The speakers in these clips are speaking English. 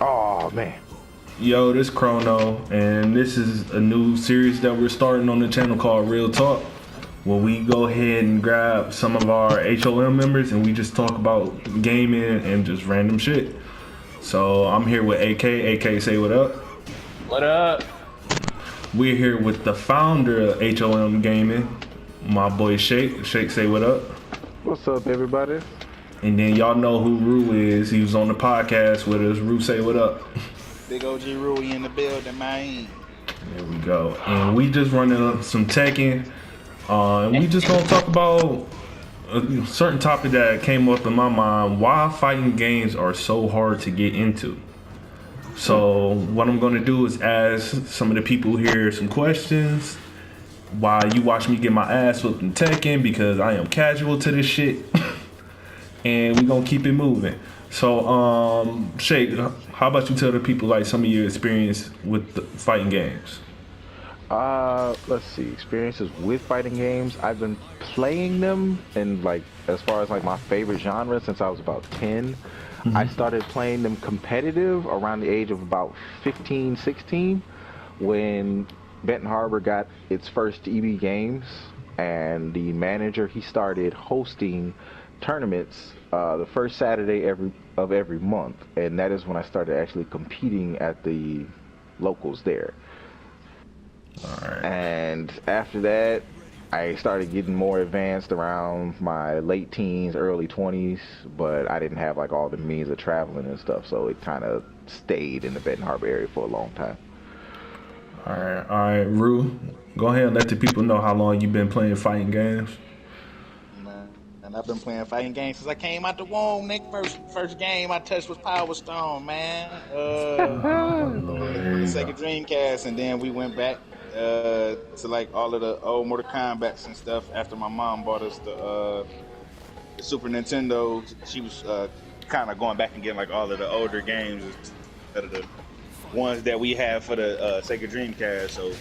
Oh man. Yo, this Chrono, and this is a new series that we're starting on the channel called Real Talk, where we go ahead and grab some of our HOM members and we just talk about gaming and just random shit. So I'm here with AK. AK, say what up. What up? We're here with the founder of HOM Gaming, my boy Shake. Shake, say what up. What's up, everybody? And then y'all know who Rue is. He was on the podcast with us. Rue, say what up. Big OG Rui in the building, man. There we go. And we just running some Tekken. And we just gonna talk about a certain topic that came up in my mind. Why fighting games are so hard to get into. So what I'm gonna do is ask some of the people here some questions while you watch me get my ass whooped in Tekken, because I am casual to this shit. And we gonna keep it moving. So, Shake, how about you tell the people like some of your experience with the fighting games? Let's see, experiences with fighting games. I've been playing them, and like as far as like my favorite genre since I was about 10. Mm-hmm. I started playing them competitive around the age of about 15, 16, when Benton Harbor got its first EB games, and the manager, he started hosting tournaments the first Saturday of every month, and that is when I started actually competing at the locals there. All right. And after that, I started getting more advanced around my late teens, early 20s, but I didn't have like all the means of traveling and stuff, so it kind of stayed in the Benton Harbor area for a long time. All right, Rue, go ahead and let the people know how long you've been playing fighting games. And I've been playing fighting games since I came out the womb. Nick, first game I touched was Power Stone, man. The Sega Dreamcast, and then we went back to like all of the old Mortal Kombats and stuff after my mom bought us the Super Nintendo. She was kind of going back and getting like all of the older games instead of the ones that we have for the Sega Dreamcast. So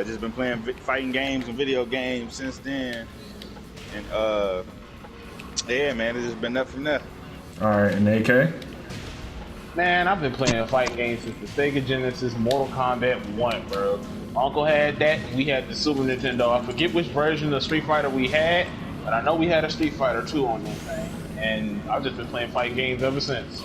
just been playing fighting games and video games since then. And yeah, man, it's just been up from there. All right, and AK? Man, I've been playing fighting games since the Sega Genesis Mortal Kombat 1, bro. My uncle had that, we had the Super Nintendo. I forget which version of Street Fighter we had, but I know we had a Street Fighter 2 on that thing. And I've just been playing fighting games ever since.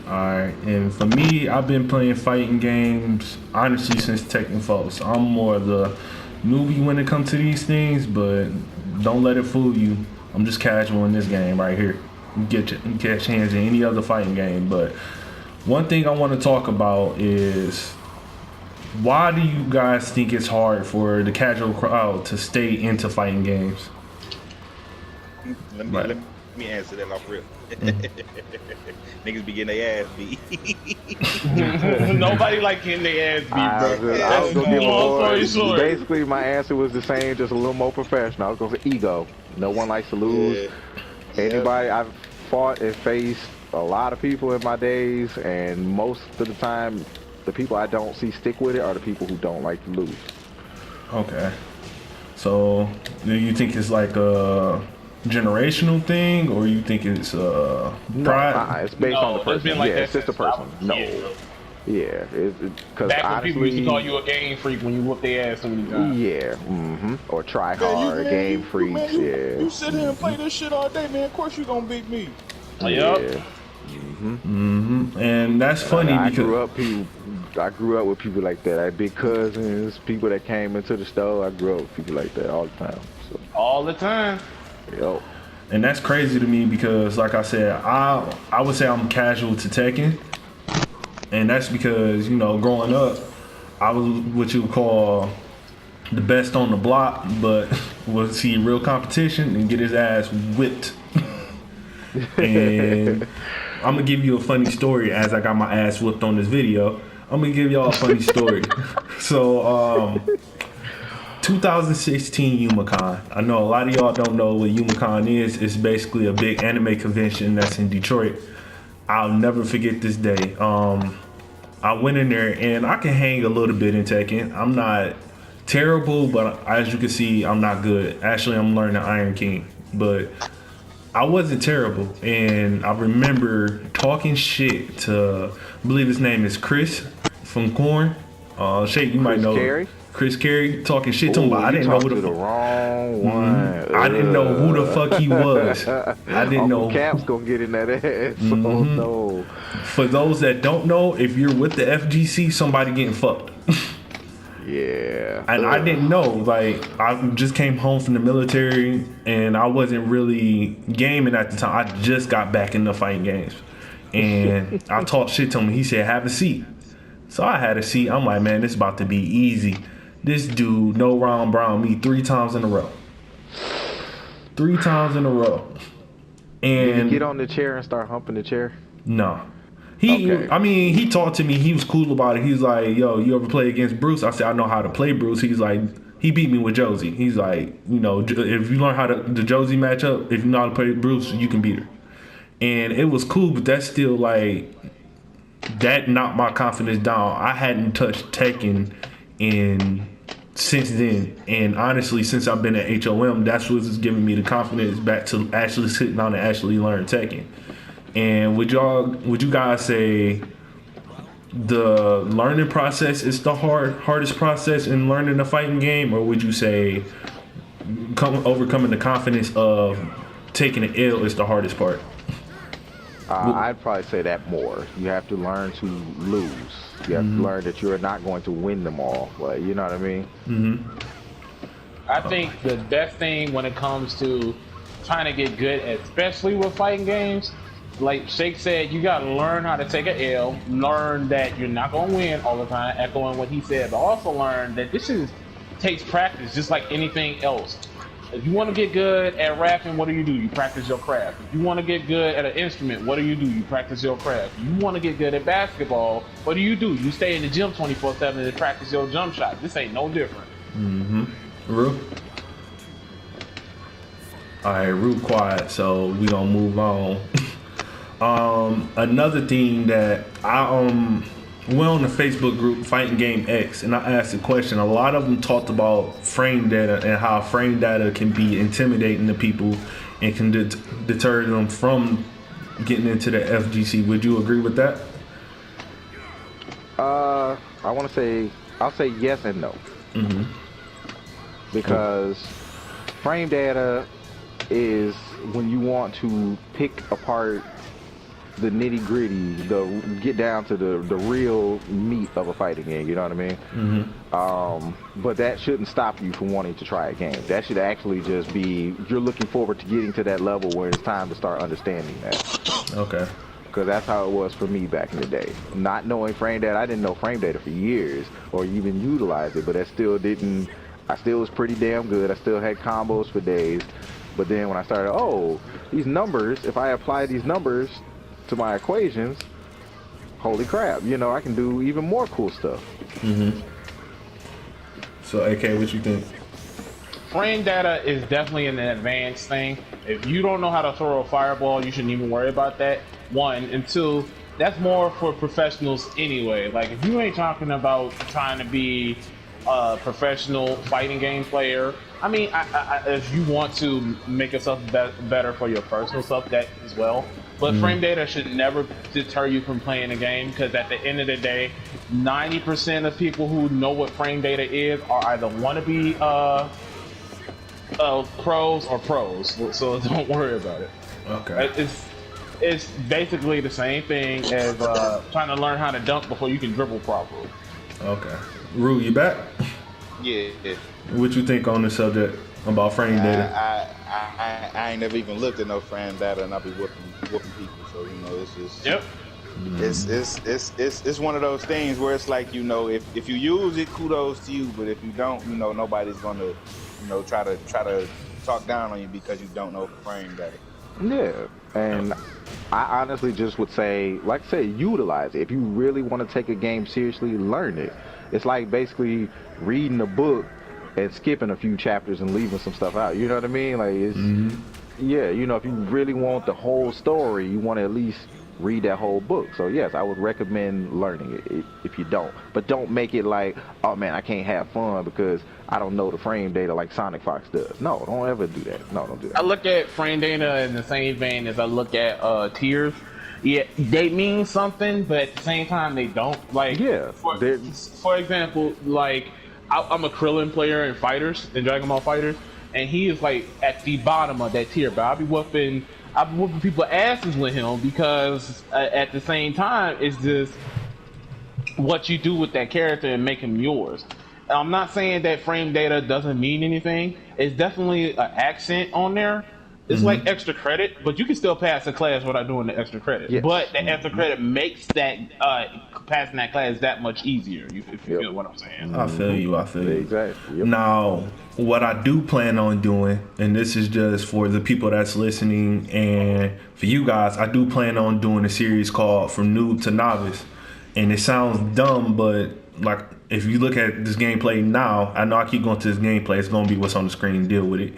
Alright, and for me, I've been playing fighting games, honestly, since Tekken 4. So I'm more of the newbie when it comes to these things, but don't let it fool you. I'm just casual in this game right here. You catch hands in any other fighting game. But one thing I want to talk about is, why do you guys think it's hard for the casual crowd to stay into fighting games? Let me answer that off real. Niggas be getting their ass beat. Nobody like getting their ass beat, bro. I was gonna give a more, short. basically my answer was the same, just a little more professional. I was gonna say ego. No one likes to lose. Yeah. Anybody, I've fought and faced a lot of people in my days, and most of the time, the people I don't see stick with it are the people who don't like to lose. Okay. So, do you think it's like a generational thing, or you think it's pride? No, it's based on the person. It's been like it's just the person. No. Yeah, because back when honestly, people used to call you a game freak when you whoop their ass so many times. Yeah, or try hard, game freaks. You sit here and play this shit all day, man. Of course you gonna beat me. Yep. And that's funny because I grew up with people like that. I had big cousins, people that came into the store. I grew up with people like that all the time. So. All the time. Yo. And that's crazy to me because, like I said, I would say I'm casual to Tekken. And that's because, you know, growing up, I was what you would call the best on the block, but would see real competition and get his ass whipped. And I'm going to give you a funny story as I got my ass whipped on this video. I'm going to give y'all a funny story. So, 2016 YumaCon. I know a lot of y'all don't know what YumaCon is. It's basically a big anime convention that's in Detroit. I'll never forget this day. I went in there and I can hang a little bit in Tekken. I'm not terrible, but as you can see, I'm not good. Actually, I'm learning ironKing, but I wasn't terrible. And I remember talking shit to, I believe his name is Chris from Korn. Shake, you might know Carey? Chris Carey talking shit to him, but I you didn't know who talked the to the wrong one. I didn't know who the fuck he was. I didn't know. Uncle Cap's gonna get in that ass. Oh no. For those that don't know, if you're with the FGC, somebody getting fucked. Yeah. And I didn't know. Like, I just came home from the military, and I wasn't really gaming at the time. I just got back into fighting games, and I talked shit to him. He said, "Have a seat." So I had a seat. I'm like, man, this is about to be easy. This dude, no round brown me 3 times in a row. 3 times in a row. And did you get on the chair and start humping the chair? No. He talked to me. He was cool about it. He's like, yo, you ever play against Bruce? I said, I know how to play Bruce. He's like, he beat me with Josie. He's like, you know, if you learn how to the Josie match up, if you know how to play Bruce, you can beat her. And it was cool, but that's still like, that knocked my confidence down. I hadn't touched Tekken since then, and honestly, since I've been at HOM, that's what's giving me the confidence back to actually sit down and actually learn Tekken. And would you guys say the learning process is the hardest process in learning a fighting game, or would you say overcoming the confidence of taking an L is the hardest part? I'd probably say that more. You have to learn to lose. You have to learn that you're not going to win them all. Like, you know what I mean? I think the best thing when it comes to trying to get good, especially with fighting games, like Shake said, you gotta learn how to take an L, learn that you're not gonna win all the time, echoing what he said, but also learn that takes practice, just like anything else. If you want to get good at rapping, what do? You practice your craft. If you want to get good at an instrument, what do? You practice your craft. If you want to get good at basketball, what do? You stay in the gym 24/7 and practice your jump shot. This ain't no different. Rue? Alright, Rue quiet, so we gonna move on. Another thing that went on the Facebook group Fighting Game X, and I asked a question. A lot of them talked about frame data and how frame data can be intimidating to people and can deter them from getting into the FGC. Would you agree with that? I'll say yes and no. Because frame data is when you want to pick apart the nitty gritty, get down to the real meat of a fighting game. You know what I mean? But that shouldn't stop you from wanting to try a game. That should actually just be you're looking forward to getting to that level where it's time to start understanding that. Okay. Because that's how it was for me back in the day. Not knowing frame data, I didn't know frame data for years or even utilize it, but I still was pretty damn good. I still had combos for days. But then when I started, these numbers, if I apply these numbers to my equations, holy crap, I can do even more cool stuff. So AK, what you think? Frame data is definitely an advanced thing. If you don't know how to throw a fireball, you shouldn't even worry about that. 1 and 2, that's more for professionals anyway. Like, if you ain't talking about trying to be a professional fighting game player, I mean, if you want to make yourself better for your personal stuff, that as well. But frame data should never deter you from playing a game, because at the end of the day, 90% of people who know what frame data is are either wannabe pros or pros. So don't worry about it. Okay. It's basically the same thing as trying to learn how to dunk before you can dribble properly. Okay. Rue, you back? Yeah. What you think on the subject about frame data? I ain't never even looked at no frame data, and I be whooping people. So it's just it's one of those things where it's like if you use it, kudos to you. But if you don't, nobody's gonna try to talk down on you because you don't know frame data. Yeah, and I honestly just would say, like I said, utilize it. If you really want to take a game seriously, learn it. It's like basically reading a book and skipping a few chapters and leaving some stuff out. You know what I mean? Like, it's, yeah, if you really want the whole story, you want to at least read that whole book. So yes, I would recommend learning it if you don't. But don't make it like, oh man, I can't have fun because I don't know the frame data like Sonic Fox does. No, don't ever do that. No, don't do that. I look at frame data in the same vein as I look at tiers. Yeah, they mean something, but at the same time they don't. Like, Yeah, for example, like I'm a Krillin player in Fighters, in Dragon Ball Fighters, and he is like at the bottom of that tier. But I'll be whooping people asses with him because at the same time, it's just what you do with that character and make him yours. And I'm not saying that frame data doesn't mean anything. It's definitely an accent on there. It's like extra credit, but you can still pass the class without doing the extra credit. Yes. But the extra credit makes that passing that class that much easier. If you feel what I'm saying. I feel you. Exactly. Yep. Now, what I do plan on doing, and this is just for the people that's listening and for you guys, I do plan on doing a series called From Noob to Novice. And it sounds dumb, but like if you look at this gameplay now, I know I keep going to this gameplay. It's going to be what's on the screen. Deal with it.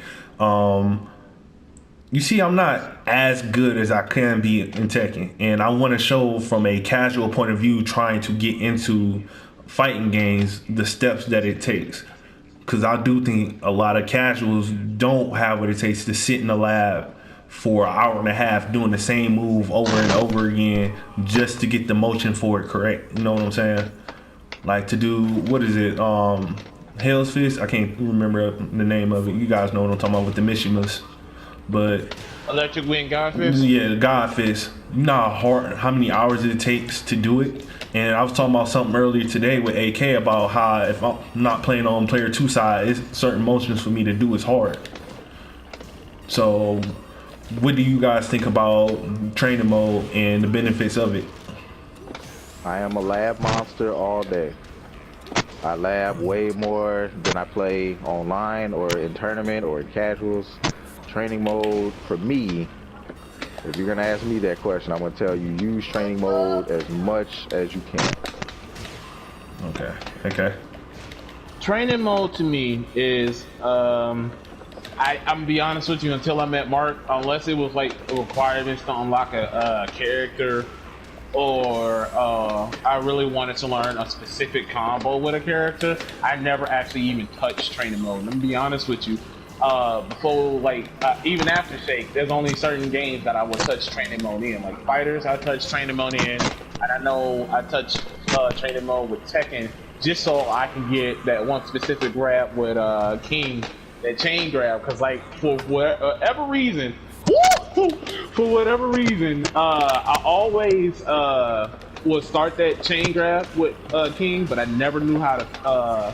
You see, I'm not as good as I can be in Tekken, and I want to show from a casual point of view, trying to get into fighting games, the steps that it takes. Because I do think a lot of casuals don't have what it takes to sit in the lab for an hour and a half doing the same move over and over again just to get the motion for it correct. You know what I'm saying? Like to do, what is it? Hell's Fist? I can't remember the name of it. You guys know what I'm talking about with the Mishimas. But Electric Wind God Fist? Yeah, God Fist. You know how many hours it takes to do it? And I was talking about something earlier today with AK about how if I'm not playing on player 2 side, it's certain motions for me to do is hard. So what do you guys think about training mode and the benefits of it? I am a lab monster all day. I lab way more than I play online or in tournament or in casuals. Training mode for me, if you're gonna ask me that question, I'm gonna tell you use training mode as much as you can. Okay. Training mode to me is I'm gonna be honest with you, until I met Mark, unless it was like requirements to unlock a character, or I really wanted to learn a specific combo with a character, I never actually even touched training mode. Let me be honest with you. Before, like, even after Shake, there's only certain games that I would touch training mode in. Like Fighters, I touch training mode in, and I know I touch training mode with Tekken just so I can get that one specific grab with King, that chain grab. Cause like for whatever reason, I always would start that chain grab with King, but I never knew how to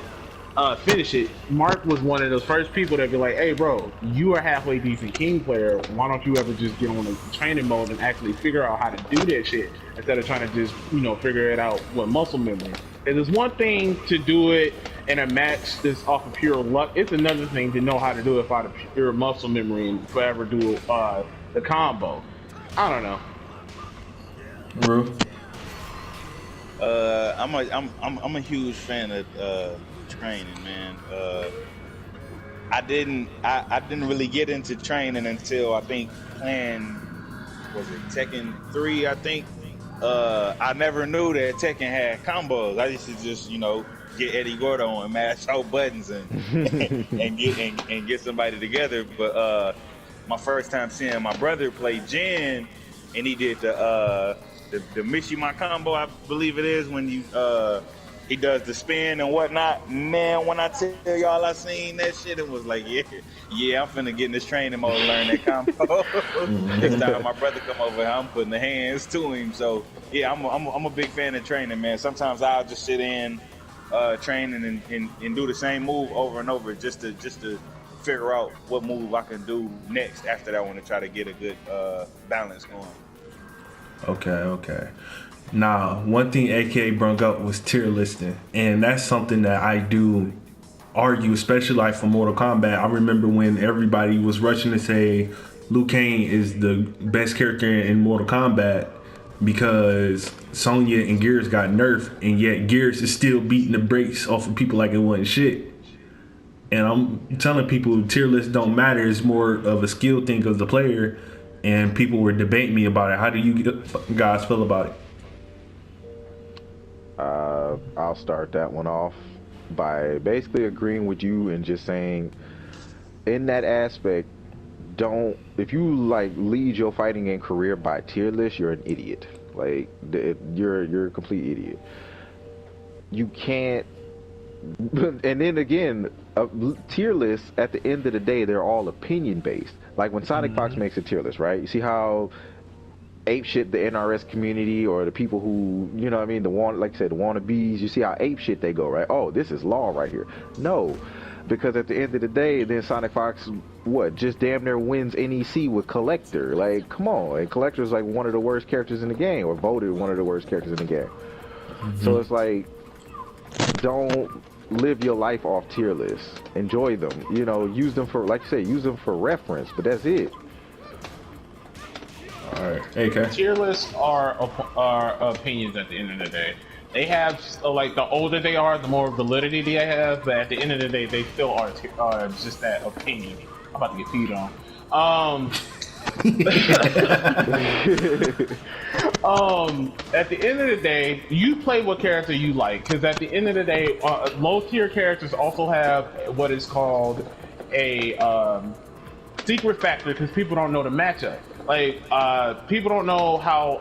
finish it. Mark was one of those first people that be like, hey bro, you are halfway decent King player, why don't you ever just get on the training mode and actually figure out how to do that shit instead of trying to just, figure it out with muscle memory. And there's one thing to do it in a match that's off of pure luck, it's another thing to know how to do it out of pure muscle memory and forever do the combo. I don't know. Rue? I'm a huge fan of training, man. I didn't really get into training until I think playing, was it Tekken 3, I think. I never knew that Tekken had combos. I used to just, get Eddie Gordo and mash out buttons and get somebody together. But my first time seeing my brother play Jin, and he did the Mishima combo, I believe it is, when you he does the spin and whatnot. Man, when I tell y'all I seen that shit, it was like, yeah, I'm finna get in this training mode and learn that combo. Next time my brother come over, I'm putting the hands to him. So yeah, I'm a big fan of training, man. Sometimes I'll just sit in training and do the same move over and over just to figure out what move I can do next after that one to try to get a good balance going. Okay. Now, one thing AK brought up was tier listing, and that's something that I do argue, especially like for Mortal Kombat. I remember when everybody was rushing to say Liu Kang is the best character in Mortal Kombat because Sonya and Gears got nerfed, and yet Gears is still beating the brakes off of people like it wasn't shit. And I'm telling people tier lists don't matter. It's more of a skill thing of the player, and people were debating me about it. How do you guys feel about it? I'll start that one off by basically agreeing with you and just saying, in that aspect, don't. If you like lead your fighting game career by tier list, you're an idiot. Like you're a complete idiot. You can't. And then again, tier lists at the end of the day, they're all opinion based. Like when Sonic Fox makes a tier list, right? You see how ape shit the NRS community or the people who, you know what I mean, like I said, the wannabes, you see how ape shit they go, right? Oh, this is law right here. No, because at the end of the day, then Sonic Fox, just damn near wins NEC with Collector. Like, come on. And Collector's like one of the worst characters in the game, or voted one of the worst characters in the game. So it's like, don't live your life off tier lists. Enjoy them. You know, use them for, like you said, use them for reference, but that's it. Alright, AK. Tier lists are opinions at the end of the day. They have, like, the older they are, the more validity they have, but at the end of the day, they still are just that opinion. I'm about to get feed on. At the end of the day, you play what character you like, because at the end of the day, low tier characters also have what is called a secret factor, because people don't know the matchup. Like, people don't know how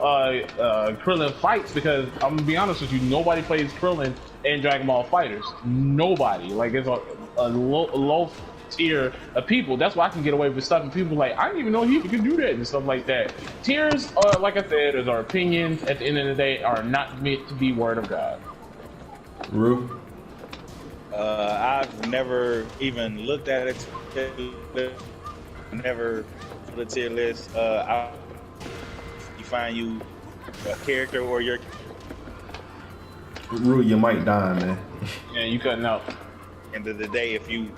Krillin fights, because I'm gonna be honest with you, nobody plays Krillin in Dragon Ball Fighters. Nobody. Like, it's a low tier of people. That's why I can get away with stuff, and people are like, I didn't even know he could do that and stuff like that. Tiers, like I said, is our opinions. At the end of the day, are not meant to be word of God. Rue? I've never even looked at it. Never the tier list. You find you a character or your Rue, you might die, man. Yeah, you cutting out. End of the day, if you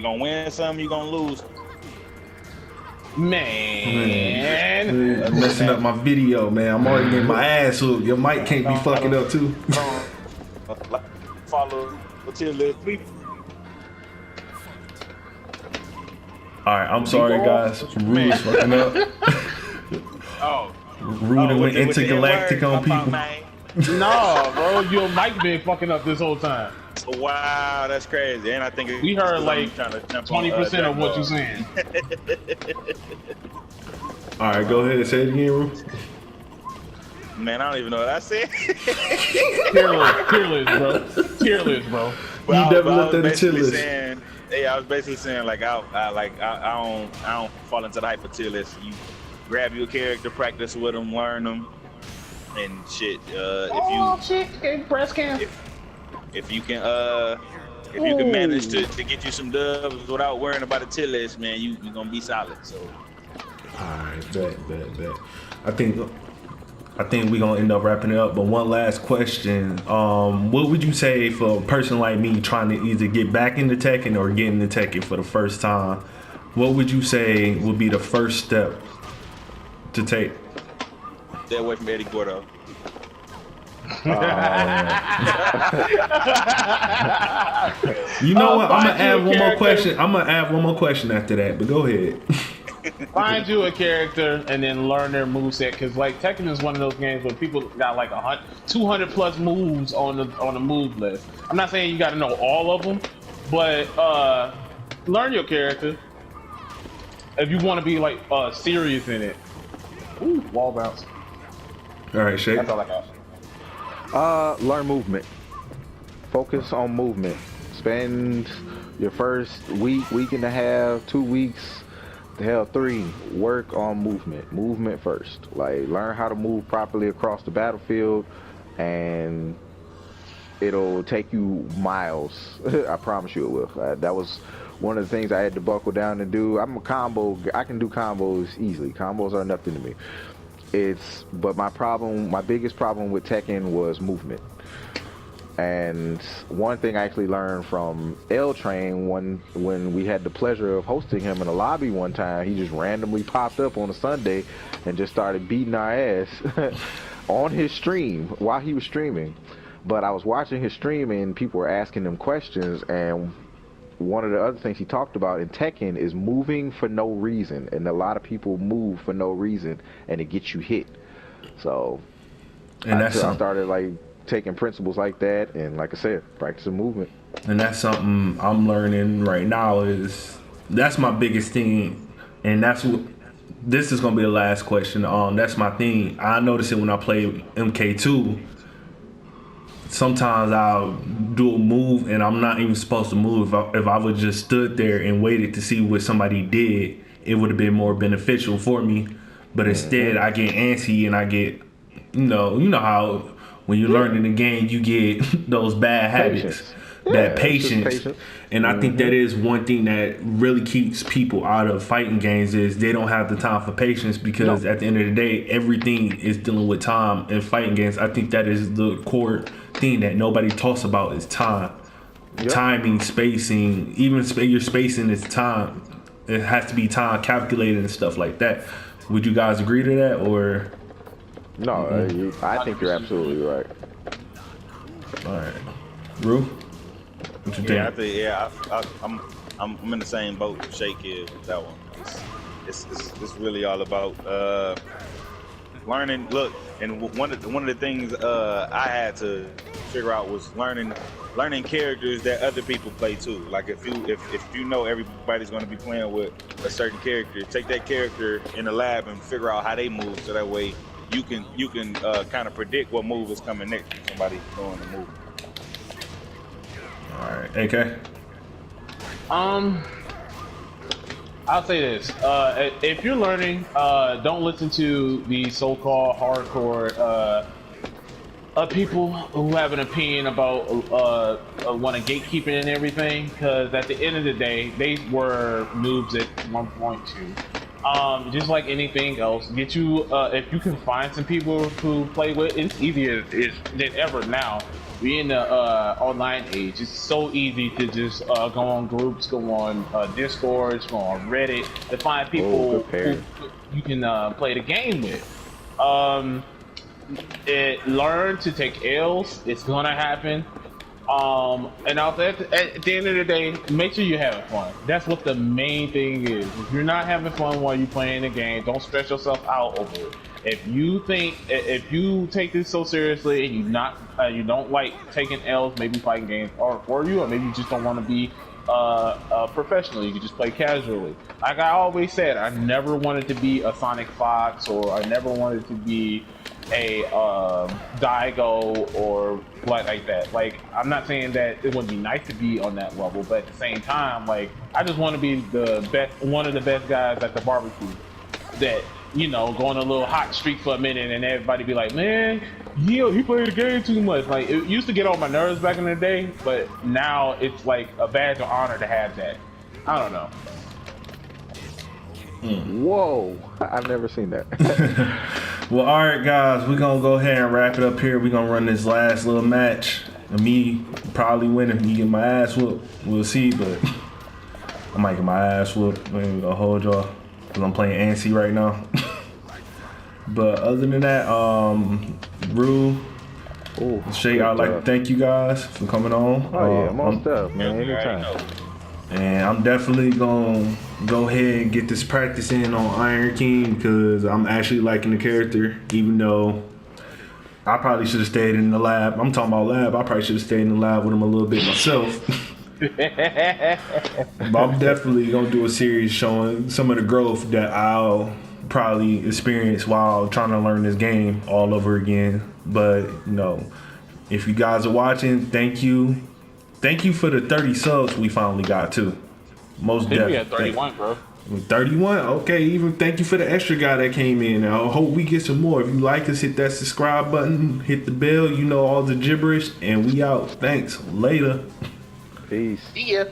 gonna win some, you gonna lose. Man. I'm messing up my video, man. I'm already getting my ass hooked. Your mic can't be fucking up too. Follow the tier list. Alright, I'm sorry guys. Rue is fucking up. Rue went intergalactic on people. No, bro, your mic been fucking up this whole time. Wow, that's crazy. And I think we heard like 20% of what you're saying. Alright, go ahead and say it again, Rue. Man, I don't even know what I said. Tier list, bro. You never looked at the tier list. Yeah, I was basically saying like I don't fall into the hype of tier list. You grab your character, practice with them, learn them, and shit. Breast cam. If you can manage to get you some dubs without worrying about a tier list, man, you gonna be solid. So. Alright, bet. I think we're gonna end up wrapping it up, but one last question. What would you say for a person like me trying to either get back into Tekken or get into Tekken for the first time? What would you say would be the first step to take? Stay away from Eddie Gordo. You know what? I'm gonna add one more question. I'm gonna add one more question after that, but go ahead. Find you a character and then learn their moveset, because like Tekken is one of those games where people got like 200 plus moves on the move list. I'm not saying you got to know all of them, but learn your character if you want to be like serious in it. Ooh, wall bounce. All right, Shay. That's all I got. Learn movement. Focus on movement. Spend your first week and a half, 2 weeks, hell 3, work on movement first. Like, learn how to move properly across the battlefield, and it'll take you miles. I promise you it will. That was one of the things I had to buckle down and do. I'm a combo, I can do combos easily. Combos are nothing to me. But my biggest problem with Tekken was movement. And one thing I actually learned from L Train when we had the pleasure of hosting him in a lobby one time, he just randomly popped up on a Sunday and just started beating our ass on his stream while he was streaming. But I was watching his stream and people were asking him questions, and one of the other things he talked about in Tekken is moving for no reason, and a lot of people move for no reason and it gets you hit. So and I started like taking principles like that, and like I said, practicing movement. And that's something I'm learning right now. That's my biggest thing And that's what. This is gonna be the last question. That's my thing. I notice it when I play MK2. Sometimes I'll do a move and I'm not even supposed to move. If I would just stood there and waited to see what somebody did, it would have been more beneficial for me. But instead, I get antsy and I get, you know how when you're learning the game, you get those bad habits, that patience. And I think that is one thing that really keeps people out of fighting games is they don't have the time for patience because at the end of the day, everything is dealing with time in fighting games. I think that is the core thing that nobody talks about is time. Timing, spacing, even your spacing is time. It has to be time calculated and stuff like that. Would you guys agree to that or? No, I think you're absolutely right. All right. Rue? What you think? I think I'm in the same boat with Shake is with that one. It's really all about learning. Look, and one of the things I had to figure out was learning characters that other people play too. Like if you know everybody's going to be playing with a certain character, take that character in the lab and figure out how they move, so that way you can kind of predict what move is coming next when somebody's doing the move. All right, AK. I'll say this: if you're learning, don't listen to the so-called hardcore people who have an opinion about want to gatekeeping and everything. Because at the end of the day, they were noobs at 1.2. Just like anything else, get you if you can find some people who play with, it's easier than ever now. We in the online age. It's so easy to just go on groups, go on Discords, go on Reddit to find people who you can play the game with. Learn to take L's. It's gonna happen. And at the end of the day, make sure you're having fun. That's what the main thing is. If you're not having fun while you're playing the game, don't stress yourself out over it. If you take this so seriously and you don't like taking L's, maybe fighting games are for you, or maybe you just don't want to be professional. You can just play casually. Like I always said, I never wanted to be a Sonic Fox, or I never wanted to be a Daigo or like that. Like, I'm not saying that it wouldn't be nice to be on that level, but at the same time, like, I just want to be one of the best guys at the barbecue. That, you know, go on a little hot streak for a minute and everybody be like, man, he played the game too much. Like, it used to get on my nerves back in the day, but now it's like a badge of honor to have that. I don't know. Whoa, I've never seen that. Well, all right, guys, we're going to go ahead and wrap it up here. We're going to run this last little match. And me probably winning. Me getting my ass whooped. We'll see, but I might get my ass whooped. I ain't going to hold y'all because I'm playing ANSI right now. But other than that, Rue, Shay, I'd like to thank you guys for coming on. Oh, yeah, most stuff, man. Anytime. And I'm definitely going to go ahead and get this practice in on ironKing because I'm actually liking the character, even though I probably should have stayed in the lab. I'm talking about lab. I probably should have stayed in the lab with him a little bit myself. But I'm definitely going to do a series showing some of the growth that I'll probably experience while trying to learn this game all over again. But, you know, if you guys are watching, thank you. Thank you for the 30 subs we finally got too. Most definitely. We had 31, bro. 31? Okay, even thank you for the extra guy that came in. I hope we get some more. If you like us, hit that subscribe button, hit the bell, you know all the gibberish, and we out. Thanks. Later. Peace. See ya.